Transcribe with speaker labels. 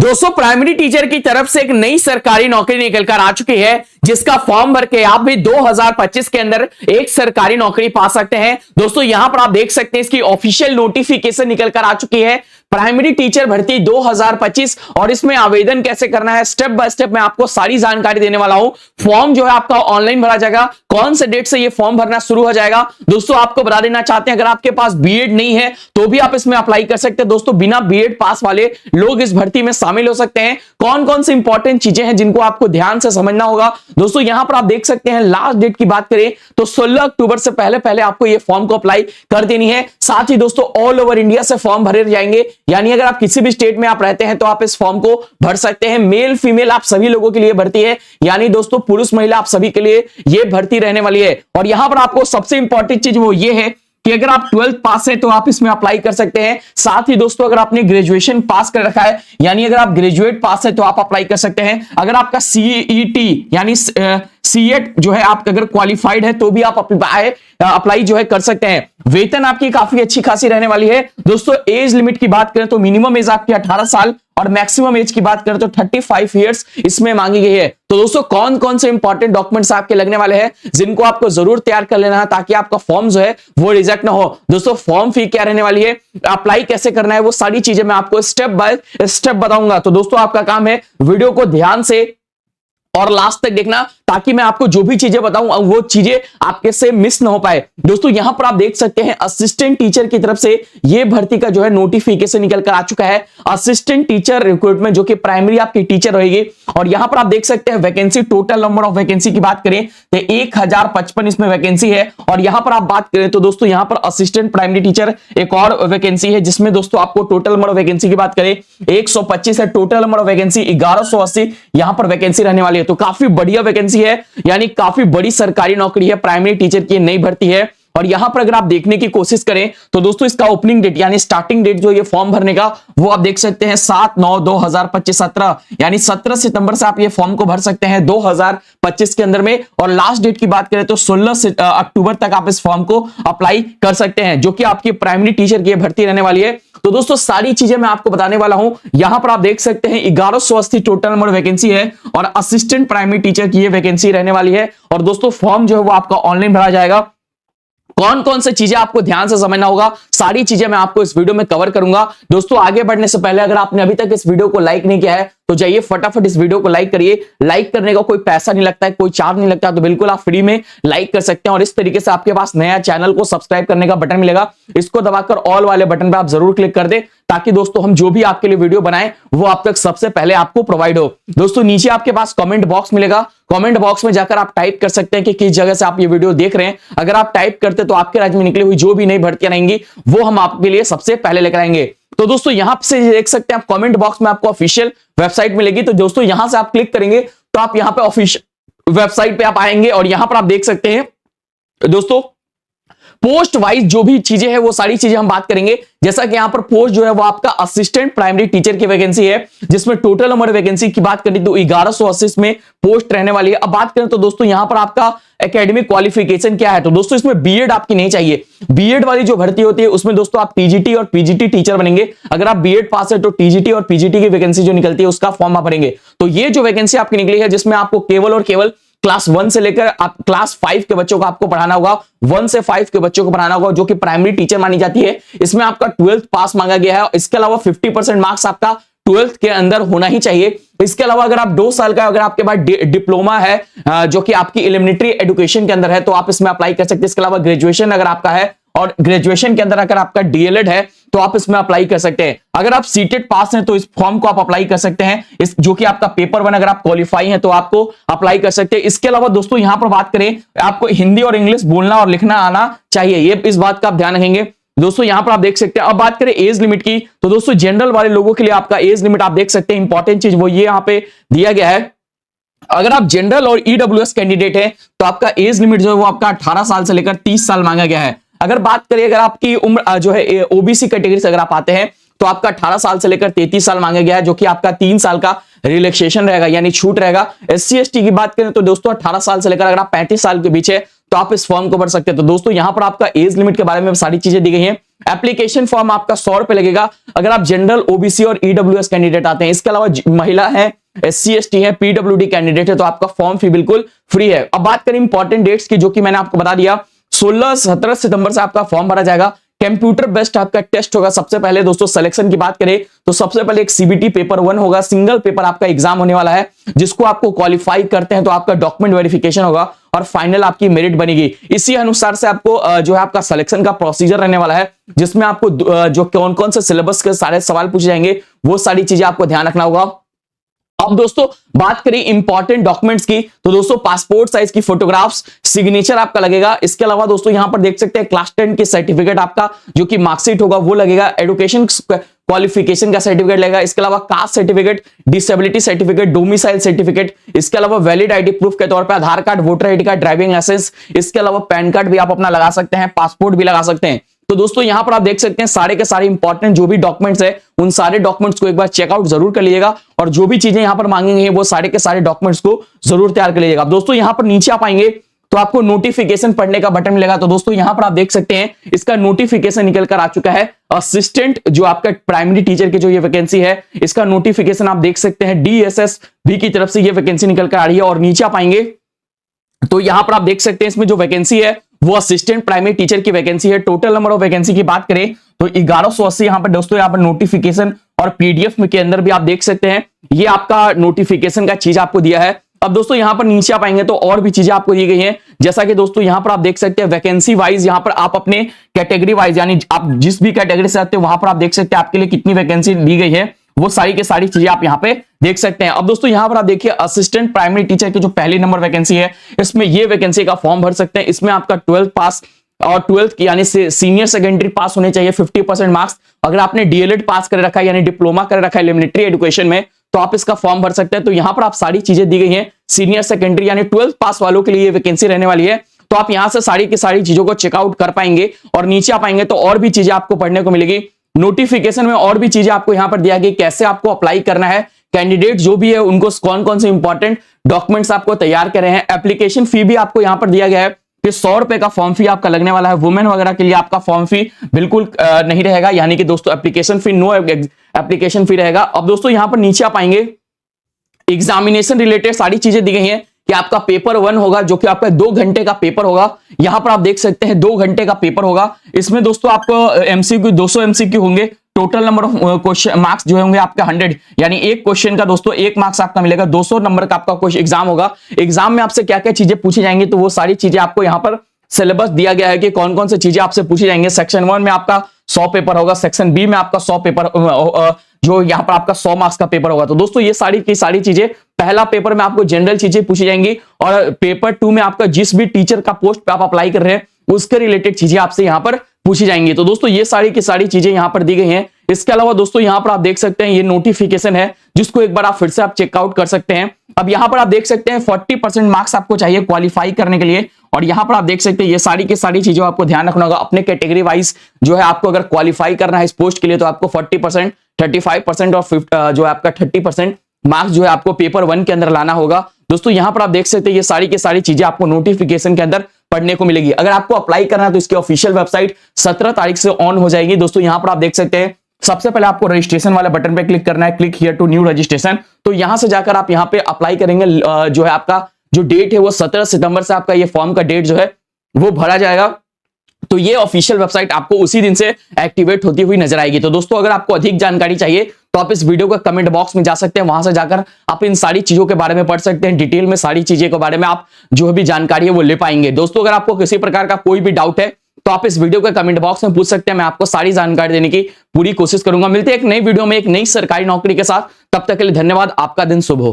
Speaker 1: दोस्तों primary teacher की तरफ से एक नई सरकारी नौकरी निकल कर आ चुकी है, जिसका फॉर्म भर के आप भी 2025 के अंदर एक सरकारी नौकरी पा सकते हैं। दोस्तों यहां पर आप देख सकते हैं इसकी ऑफिशियल नोटिफिकेशन निकल कर आ चुकी है, प्राइमरी टीचर भर्ती 2025। और इसमें आवेदन कैसे करना है स्टेप बाय स्टेप मैं आपको सारी जानकारी देने वाला हूं। फॉर्म जो है आपका ऑनलाइन भरा जाएगा, कौन से डेट से ये फॉर्म भरना शुरू हो जाएगा। दोस्तों आपको बता देना चाहते हैं, अगर आपके पास बीएड नहीं है तो भी आप इसमें अप्लाई कर सकते हैं। दोस्तों बिना बीएड पास वाले लोग इस भर्ती में शामिल हो सकते हैं। कौन कौन सी इंपॉर्टेंट चीजें हैं जिनको आपको ध्यान से समझना होगा। दोस्तों यहां पर आप देख सकते हैं लास्ट डेट की बात करें तो 16 अक्टूबर से पहले पहले आपको ये फॉर्म को अप्लाई कर देनी है। साथ ही दोस्तों ऑल ओवर इंडिया से फॉर्म भरे जाएंगे, यानी अगर आप किसी भी स्टेट में आप रहते हैं तो आप इस फॉर्म को भर सकते हैं। मेल फीमेल आप सभी लोगों के लिए भर्ती है, यानी दोस्तों पुरुष महिला आप सभी के लिए ये भर्ती रहने वाली है। और यहां पर आपको सबसे इंपॉर्टेंट चीज वो ये है कि अगर आप 12th पास है तो आप इसमें अप्लाई कर सकते हैं। साथ ही दोस्तों अगर आपने ग्रेजुएशन पास कर रखा है, यानी अगर आप ग्रेजुएट पास है तो आप अप्लाई कर सकते हैं। अगर आपका सीईटी यानी सीएट जो है आप अगर क्वालिफाइड है तो भी आप अप्लाई जो है कर सकते हैं। वेतन आपकी काफी अच्छी खासी रहने वाली है। दोस्तों एज लिमिट की बात करें तो मिनिमम एज आपकी 18 साल और मैक्सिमम एज की बात करें तो 35 इयर्स इसमें मांगी गई है। तो दोस्तों कौन कौन से इंपॉर्टेंट डॉक्यूमेंट्स आपके लगने वाले हैं जिनको आपको जरूर तैयार कर लेना है ताकि आपका फॉर्म जो है वो रिजेक्ट ना हो। दोस्तों फॉर्म फी क्या रहने वाली है, अप्लाई कैसे करना है, वो सारी चीजें मैं आपको स्टेप बाय स्टेप बताऊंगा। तो दोस्तों आपका काम है वीडियो को ध्यान से और लास्ट तक देखना ताकि मैं आपको जो भी चीजें बताऊं वो चीजें आपके से मिस ना हो पाए। दोस्तों यहां पर आप देख सकते हैं असिस्टेंट टीचर की तरफ से ये भर्ती का जो है नोटिफिकेशन निकल कर आ चुका है। असिस्टेंट टीचर रिक्रूटमेंट जो कि प्राइमरी आपकी टीचर रहेगी। और यहां पर आप देख सकते हैं vacancy, total number of vacancy की बात करें तो 1055 इसमें वैकेंसी है। और यहां पर आप बात करें तो दोस्तों यहां पर असिस्टेंट प्राइमरी टीचर एक और वैकेंसी है, जिसमें दोस्तों आपको टोटल नंबर ऑफ वैकेंसी की बात करें 125 है। टोटल नंबर ऑफ वैकेंसी 1180 यहां पर वैकेंसी रहने वाली है। तो काफी बढ़िया वैकेंसी है, यानी काफी बड़ी सरकारी नौकरी है, प्राइमरी टीचर की नई भर्ती है। और यहां पर अगर आप देखने की कोशिश करें तो दोस्तों इसका ओपनिंग डेट यानी स्टार्टिंग डेट जो ये फॉर्म भरने का वो आप देख सकते हैं 7/9/2025 17 यानी 17 सितंबर से आप ये फॉर्म को भर सकते हैं 2025 के अंदर में। और लास्ट डेट की बात करें तो 16 अक्टूबर तक आप इस फॉर्म को अप्लाई कर सकते हैं, जो कि आपकी प्राइमरी टीचर की भर्ती रहने वाली है। तो दोस्तों सारी चीजें मैं आपको बताने वाला हूं। यहां पर आप देख सकते हैं 1180 टोटल नंबर वैकेंसी है और असिस्टेंट प्राइमरी टीचर की ये वैकेंसी रहने वाली है। और दोस्तों फॉर्म जो है वो आपका ऑनलाइन भरा जाएगा। कौन कौन से चीजें आपको ध्यान से समझना होगा सारी चीजें मैं आपको इस वीडियो में कवर करूंगा। दोस्तों आगे बढ़ने से पहले अगर आपने अभी तक इस वीडियो को लाइक नहीं किया है तो जाइए फटाफट इस वीडियो को लाइक करिए। लाइक करने का कोई पैसा नहीं लगता है, कोई चार्ज नहीं लगता, तो बिल्कुल आप फ्री में लाइक कर सकते हैं। और इस तरीके से आपके पास नया चैनल को सब्सक्राइब करने का बटन मिलेगा, इसको दबाकर ऑल वाले बटन पर आप जरूर क्लिक कर दे ताकि दोस्तों हम जो भी आपके लिए वीडियो बनाएं वो आप तक सबसे पहले आपको प्रोवाइड हो। दोस्तों नीचे आपके पास कमेंट बॉक्स मिलेगा, कमेंट बॉक्स में जाकर आप टाइप कर सकते हैं कि किस जगह से आप ये वीडियो देख रहे हैं। अगर आप टाइप करते तो आपके राज्य में निकली हुई जो भी नई भर्तियां रहेंगी वो हम आपके लिए सबसे पहले लेकर आएंगे। तो दोस्तों यहां से देख सकते हैं आप कमेंट बॉक्स में आपको ऑफिशियल वेबसाइट मिलेगी। तो दोस्तों यहां से आप क्लिक करेंगे तो आप यहां पे ऑफिशियल वेबसाइट पे आप आएंगे और यहां पर आप देख सकते हैं दोस्तों पोस्ट वाइज जो भी चीजें हैं वो सारी चीजें हम बात करेंगे। जैसा कि यहां पर पोस्ट जो है वो आपका असिस्टेंट प्राइमरी टीचर की वैकेंसी है, जिसमें टोटल नंबर वैकेंसी की बात करें तो 1180 में पोस्ट रहने वाली है। अब बात करें तो दोस्तों यहां पर आपका एकेडमिक क्वालिफिकेशन क्या है, तो दोस्तों इसमें बीएड आपकी नहीं चाहिए। बीएड वाली जो भर्ती होती है उसमें दोस्तों आप टीजीटी और पीजीटी टीचर बनेंगे। अगर आप बीएड पास है तो टीजीटी और पीजीटी की वैकेंसी जो निकलती है उसका फॉर्म आप भरेंगे। तो ये जो वैकेंसी आपकी निकली है जिसमें आपको केवल और केवल क्लास 1 से लेकर आप क्लास 5 के बच्चों को आपको पढ़ाना होगा, 1 से 5 के बच्चों को पढ़ाना होगा, जो कि प्राइमरी टीचर मानी जाती है। इसमें आपका 12th पास मांगा गया है। इसके अलावा 50% मार्क्स आपका 12th के अंदर होना ही चाहिए। इसके अलावा अगर आप 2 साल का अगर आपके पास डिप्लोमा है जो कि आपकी एलिमेंट्री एजुकेशन के अंदर है तो आप इसमें अप्लाई कर सकते हैं। इसके अलावा ग्रेजुएशन अगर आपका है और ग्रेजुएशन के अंदर अगर आपका डीएलएड है तो आप इसमें अप्लाई कर सकते हैं। अगर आप सीटेट पास हैं तो इस फॉर्म को आप अप्लाई कर सकते हैं। इस जो कि आपका पेपर 1 अगर आप क्वालिफाई हैं तो आपको अप्लाई कर सकते हैं। इसके अलावा दोस्तों यहां पर बात करें आपको हिंदी और इंग्लिश बोलना और लिखना आना चाहिए, ये इस बात का आप ध्यान रखेंगे। दोस्तों यहां पर आप देख सकते हैं। अब बात करें एज लिमिट की तो दोस्तों जनरल वाले लोगों के लिए आपका एज लिमिट आप देख सकते हैं। इंपॉर्टेंट चीज वो ये यहां पे दिया गया है, अगर आप जनरल और ईडब्ल्यूएस कैंडिडेट है तो आपका एज लिमिट जो है वो आपका 18 साल से लेकर 30 साल मांगा गया है। अगर बात करें अगर आपकी उम्र जो है ओबीसी कैटेगरी से अगर आप आते हैं तो आपका 18 साल से लेकर 33 साल मांगा गया है, जो कि आपका 3 साल का रिलैक्सेशन रहेगा यानी छूट रहेगा। एससी एसटी की बात करें तो दोस्तों 18 साल से लेकर अगर आप 35 साल के बीच है तो आप इस फॉर्म को भर सकते हैं। तो दोस्तों यहां पर आपका एज लिमिट के बारे में सारी चीजें दी गई हैं। एप्लीकेशन फॉर्म आपका 100 रुपए लगेगा अगर आप जनरल, ओबीसी और ईडब्ल्यूएस कैंडिडेट आते हैं। इसके अलावा महिला है, SC ST है, पीडब्ल्यूडी कैंडिडेट है तो आपका फॉर्म फी बिल्कुल फ्री है। अब बात करें इंपॉर्टेंट डेट्स की, जो कि मैंने आपको बता दिया 16-17 सितंबर से आपका फॉर्म भरा जाएगा। कंप्यूटर बेस्ड आपका टेस्ट होगा। सबसे पहले दोस्तों सिलेक्शन की बात करें तो सबसे पहले एक सीबीटी पेपर 1 होगा, सिंगल पेपर आपका एग्जाम होने वाला है, जिसको आपको क्वालिफाई करते हैं तो आपका डॉक्यूमेंट वेरिफिकेशन होगा और फाइनल आपकी मेरिट बनेगी। इसी अनुसार से आपको जो है आपका सिलेक्शन का प्रोसीजर रहने वाला है, जिसमें आपको जो कौन कौन से सिलेबस के सारे सवाल पूछे जाएंगे वो सारी चीजें आपको ध्यान रखना होगा। अब दोस्तों बात करें इंपॉर्टेंट डॉक्यूमेंट्स की तो दोस्तों पासपोर्ट साइज की फोटोग्राफ्स, सिग्नेचर आपका लगेगा। इसके अलावा दोस्तों यहां पर देख सकते हैं क्लास 10 की सर्टिफिकेट आपका जो कि मार्कशीट होगा वो लगेगा, एजुकेशन क्वालिफिकेशन का सर्टिफिकेट लगेगा। इसके अलावा caste certificate, disability certificate, domicile certificate, इसके अलावा वैलिड आईडी प्रूफ के तौर पर Aadhaar card, voter ID card, driving licence, इसके अलावा पैन कार्ड भी आप अपना लगा सकते हैं, पासपोर्ट भी लगा सकते हैं। तो दोस्तों यहां पर आप देख सकते हैं सारे के सारे इंपॉर्टेंट जो भी डॉक्यूमेंट्स है उन सारे डॉक्यूमेंट्स को एक बार चेकआउट जरूर कर लीजिएगा और जो भी चीजें यहां पर मांगी गई है वो सारे के सारे डॉक्यूमेंट्स को जरूर तैयार कर लीजिएगा। दोस्तों यहां पर नीचे आप आएंगे तो आपको नोटिफिकेशन पढ़ने का बटन मिलेगा। तो दोस्तों यहां पर आप देख सकते हैं इसका नोटिफिकेशन निकल कर आ चुका है। असिस्टेंट जो आपका प्राइमरी टीचर की जो ये वैकेंसी है इसका नोटिफिकेशन आप देख सकते हैं, DSSB की तरफ से ये वैकेंसी निकल कर आ रही है। और नीचे आप आएंगे तो यहां पर आप देख सकते हैं इसमें जो वैकेंसी है वो असिस्टेंट प्राइमरी टीचर की वैकेंसी है। टोटल नंबर ऑफ वैकेंसी की बात करें तो 1180 यहां पर दोस्तों यहां पर नोटिफिकेशन और पीडीएफ में के अंदर भी आप देख सकते हैं ये आपका नोटिफिकेशन का चीज आपको दिया है। अब दोस्तों यहां पर नीचे आप आएंगे तो और भी चीजें आपको दी गई हैं, जैसा कि दोस्तों यहां पर आप देख सकते हैं वैकेंसी वाइज यहां पर आप अपने कैटेगरी वाइज यानी आप जिस भी कैटेगरी से आते हैं वहां पर आप देख सकते हैं आपके लिए कितनी वैकेंसी दी गई है, वो सारी की सारी चीजें आप यहां पे देख सकते हैं। अब दोस्तों यहां पर आप देखिए असिस्टेंट प्राइमरी टीचर की जो पहली नंबर वैकेंसी है इसमें ये वैकेंसी का फॉर्म भर सकते हैं। इसमें आपका 12th पास और 12th की यानी सीनियर सेकेंडरी पास होने चाहिए 50% मार्क्स। अगर आपने डीएलएड पास कर रखा है यानी डिप्लोमा कर रखा है एलिमेंट्री एजुकेशन में तो आप इसका फॉर्म भर सकते हैं। तो यहां पर आप सारी चीजें दी गई हैं सीनियर सेकेंडरी यानी 12th पास वालों के लिए ये वैकेंसी रहने वाली है। तो आप यहां से सारी की सारी चीजों को चेकआउट कर पाएंगे और नीचे आप आएंगे तो और भी चीजें आपको पढ़ने को मिलेगी। नोटिफिकेशन में और भी चीजें आपको यहां पर दिया गया कैसे आपको अप्लाई करना है, कैंडिडेट जो भी है उनको कौन कौन से इंपॉर्टेंट डॉक्यूमेंट्स आपको तैयार कर रहे हैं। एप्लीकेशन फी भी आपको यहां पर दिया गया है कि 100 रुपए का फॉर्म फी आपका लगने वाला है। वुमेन वगैरह के लिए आपका फॉर्म फी बिल्कुल नहीं रहेगा, यानी कि दोस्तों application fee no application fee रहेगा। अब दोस्तों यहां पर नीचे आप आएंगे एग्जामिनेशन रिलेटेड सारी चीजें दी गई हैं कि आपका पेपर 1 होगा जो कि आपका 2 घंटे का पेपर होगा। यहां पर आप देख सकते हैं 2 घंटे का पेपर होगा। इसमें दोस्तों आपको एमसीक्यू 200 एमसीक्यू होंगे। Total number of question marks जो होंगे आपका 100 यानी एक क्वेश्चन का दोस्तों 1 मार्क्स आपका मिलेगा। 200 नंबर का आपका क्वेश्चन एग्जाम होगा। एग्जाम में आपसे क्या क्या चीजें पूछी जाएंगी तो वो सारी चीजें आपको यहां पर सिलेबस दिया गया है कि कौन कौन सी चीजें आपसे पूछी जाएंगे। सेक्शन 1 में आपका 100 पेपर होगा, सेक्शन बी में आपका 100 पेपर जो यहां पर आपका 100 मार्क्स का पेपर होगा। तो दोस्तों ये सारी की सारी चीजें पहला पेपर में आपको जनरल चीजें पूछी जाएंगी और पेपर 2 में आपका जिस भी टीचर का पोस्ट पे आप अप्लाई कर रहे हैं उसके रिलेटेड चीजें आपसे यहां पर पूछी जाएंगी। तो दोस्तों ये सारी की सारी चीजें यहां पर दी गई हैं। इसके अलावा दोस्तों यहां पर आप देख सकते हैं ये नोटिफिकेशन है जिसको एक बार आप फिर से आप चेकआउट कर सकते हैं। अब यहां पर आप देख सकते हैं 40% मार्क्स आपको चाहिए क्वालिफाई करने के लिए और यहां पर आप देख सकते हैं ये सारी की सारी चीजें आपको ध्यान रखना होगा। अपने कैटेगरी वाइज जो है आपको अगर क्वालिफाई करना है इस पोस्ट के लिए तो आपको 40%, 35% और जो है आपका 30% मार्क्स जो है आपको पेपर 1 के अंदर लाना होगा। दोस्तों यहां पर आप देख सकते हैं ये सारी की सारी चीजें आपको नोटिफिकेशन के अंदर पढ़ने को मिलेगी। अगर आपको अप्लाई करना है तो इसकी ऑफिशियल वेबसाइट 17 तारीख से ऑन हो जाएगी। दोस्तों यहां पर आप देख सकते हैं सबसे पहले आपको रजिस्ट्रेशन वाले बटन पे क्लिक करना है, click here to new registration. तो यहां से जाकर आप यहां पे अप्लाई करेंगे। जो है आपका जो डेट है वो 17 सितंबर से आपका ये फॉर्म का डेट जो है वो भरा जाएगा। तो ये ऑफिशियल वेबसाइट आपको उसी दिन से एक्टिवेट होती हुई नजर आएगी। तो दोस्तों अगर आपको अधिक जानकारी चाहिए तो आप इस वीडियो का कमेंट बॉक्स में जा सकते हैं, वहां से जाकर आप इन सारी चीजों के बारे में पढ़ सकते हैं। डिटेल में सारी चीजें के बारे में आप जो भी जानकारी है वो ले पाएंगे। दोस्तों अगर आपको किसी प्रकार का कोई भी डाउट है तो आप इस वीडियो के कमेंट बॉक्स में पूछ सकते हैं, मैं आपको सारी जानकारी देने की पूरी कोशिश करूंगा। मिलते हैं एक नई वीडियो में एक नई सरकारी नौकरी के साथ, तब तक के लिए धन्यवाद। आपका दिन शुभ हो।